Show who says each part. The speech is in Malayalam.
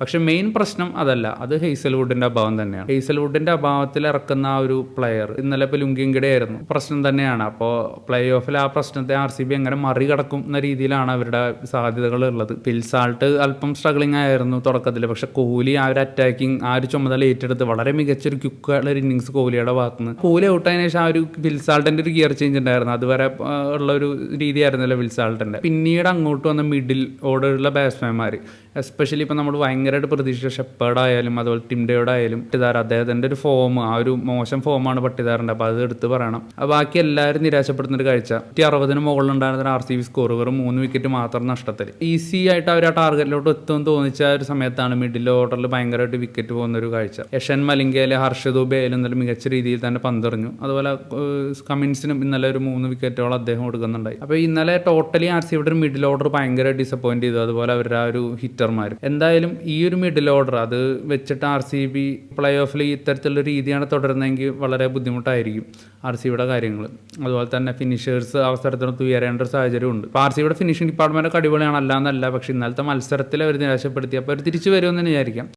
Speaker 1: പക്ഷെ മെയിൻ പ്രശ്നം അതല്ല, അത് ഹെയ്സൽവുഡിന്റെ അഭാവം തന്നെയാണ്. ഹെയ്സൽവുഡിന്റെ അഭാവത്തിൽ ഇറക്കുന്ന ആ ഒരു പ്ലെയർ ഇന്നലെ ഇപ്പോൾ ലുങ്കിങ്കിടെ ആയിരുന്നു, പ്രശ്നം തന്നെയാണ്. അപ്പോൾ പ്ലേ ഓഫിൽ ആ പ്രശ്നത്തെ RCB എങ്ങനെ മറികടക്കും എന്ന രീതിയിലാണ് അവരുടെ സാധ്യതകൾ ഉള്ളത്. പിൽസാൾട്ട് അല്പം സ്ട്രഗ്ലിംഗ് ആയിരുന്നു തുടക്കത്തിൽ, പക്ഷെ കോഹ്ലി ആ ഒരു അറ്റാക്കിംഗ് ആ ഒരു ചുമതല ഏറ്റെടുത്ത് വളരെ മികച്ചൊരു ക്വിക്കുള്ള ഒരു ഇന്നിങ്സ് കോഹ്ലിയുടെ ഭാഗത്തുനിന്ന്. കോഹ്ലി ഔട്ടായതിനു ശേഷം ആ ഒരു പിൽസാൾട്ടിന്റെ ഒരു ഗിയർ ചേഞ്ച് ഉണ്ടായിരുന്നു, അതുവരെ ഉള്ള ഒരു രീതിയായിരുന്നല്ലോ പിൽസാൾട്ടിന്റെ. പിന്നീട് അങ്ങോട്ട് വന്ന മിഡിൽ ഓർഡറുള്ള ബാറ്റ്സ്മാൻമാർ, എസ്പെഷ്യലി ഇപ്പം നമ്മൾ ഭയങ്കരമായിട്ട് പ്രതീക്ഷിച്ച ഷെപ്പേർഡ് ആയാലും അതുപോലെ ടിംഡയോട് ആയാലും പട്ടിദാർ, അദ്ദേഹത്തിൻ്റെ ഒരു ഫോം, ആ ഒരു മോശം ഫോമാണ് പട്ടിദാറിൻ്റെ. അപ്പോൾ അത് എടുത്ത് പറയണം. ബാക്കി എല്ലാവരും നിരാശപ്പെടുന്നൊരു കാഴ്ച, 160 മുകളിലുണ്ടായിരുന്ന RCB സ്കോർ വെറും 3 വിക്കറ്റ് മാത്രം നഷ്ടത്തിൽ. ഈസി ആയിട്ട് അവർ ആ ടാർഗറ്റിലോട്ട് എത്തുമെന്ന് തോന്നിച്ച ഒരു സമയത്താണ് മിഡിൽ ഓർഡറിൽ ഭയങ്കരമായിട്ട് വിക്കറ്റ് പോകുന്നൊരു കാഴ്ച. യഷൻ മലിംഗയിലെ ഹർഷ ദുബെ ആയാലും ഇന്നലെ മികച്ച രീതിയിൽ തന്നെ പന്തെറിഞ്ഞു. അതുപോലെ കമിൻസിനും ഇന്നലെ ഒരു 3 വിക്കറ്റോളം അദ്ദേഹം കൊടുക്കുന്നുണ്ടായി. അപ്പോൾ ഇന്നലെ ടോട്ടലി RCBയുടെ ഒരു മിഡിൽ ഓർഡർ ഭയങ്കര ഡിസപ്പോയിന്റ് ചെയ്തു, അതുപോലെ അവരുടെ ആ ഒരു ഹിറ്റർമാർ. എന്തായാലും ഈ ഒരു മിഡിൽ ഓർഡർ അത് വെച്ചിട്ട് RCB പ്ലേ ഓഫിൽ ഇത്തരത്തിലുള്ള രീതിയാണ് തുടരുന്നതെങ്കിൽ വളരെ ബുദ്ധിമുട്ടായിരിക്കും RCBയുടെ കാര്യങ്ങൾ. അതുപോലെ തന്നെ ഫിനിഷേഴ്സ് അവസരത്തിനൊത്ത് ഉയരേണ്ട ഒരു സാഹചര്യമുണ്ട്. ഇപ്പോൾ RCBയുടെ ഫിനിഷിംഗ് ഡിപ്പാർട്ട്മെൻറ്റ് അടിപൊളിയാണ്, അല്ലാന്നല്ല. പക്ഷേ ഇന്നലത്തെ മത്സരത്തിൽ അവർ നിരാശപ്പെടുത്തി, അപ്പോൾ അവർ തിരിച്ചു വരുമെന്ന് വിചാരിക്കാം.